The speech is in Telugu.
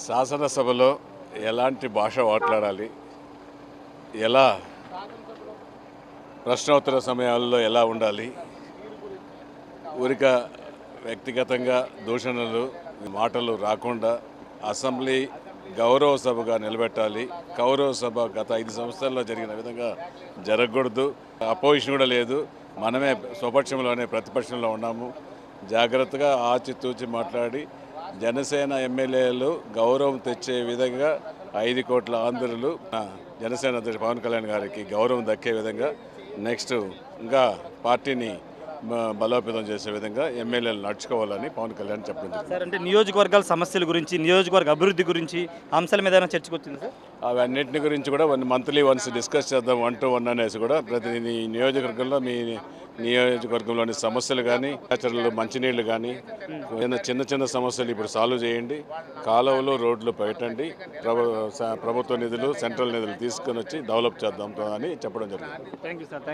శాసనసభలో ఎలాంటి భాష మాట్లాడాలి, ఎలా ప్రశ్నోత్తర సమయాల్లో ఎలా ఉండాలి, ఊరిక వ్యక్తిగతంగా దూషణలు మాటలు రాకుండా అసెంబ్లీ గౌరవ సభగా నిలబెట్టాలి. గౌరవ సభ గత 5 సంవత్సరాల్లో జరిగిన విధంగా జరగకూడదు. అపోజిషన్ కూడా లేదు, మనమే స్వపక్షంలోనే ప్రతిపక్షంలో ఉన్నాము. జాగ్రత్తగా ఆచితూచి మాట్లాడి జనసేన ఎమ్మెల్యేలు గౌరవం తెచ్చే విధంగా 5 కోట్ల ఆంధ్రులు జనసేన అధ్యక్షుడు పవన్ కళ్యాణ్ గారికి గౌరవం దక్కే విధంగా నెక్స్ట్ ఇంకా పార్టీని బలోపేతం చేసే విధంగా ఎమ్మెల్యేలు నడుచుకోవాలని పవన్ కళ్యాణ్ చెప్పడం జరిగింది. సార్, అంటే నియోజకవర్గాల సమస్యల గురించి, నియోజకవర్గ అభివృద్ధి గురించి అంశాల మీద ఏదైనా చర్చకు వచ్చింది సార్? అవన్నింటిని గురించి కూడా మంత్లీ వన్స్ డిస్కస్ చేద్దాం 1 to 1 అనేసి కూడా ప్రతి నియోజకవర్గంలో మీ నియోజకవర్గంలోని సమస్యలు కానీ, కచరలు మంచినీళ్ళు కానీ, ఏదైనా చిన్న చిన్న సమస్యలు ఇప్పుడు సాల్వ్ చేయండి. కాలువలు రోడ్లు పెట్టండి, ప్రభుత్వ నిధులు సెంట్రల్ నిధులు తీసుకొని వచ్చి డెవలప్ చేద్దాం అని చెప్పడం జరిగింది. Thank you sir.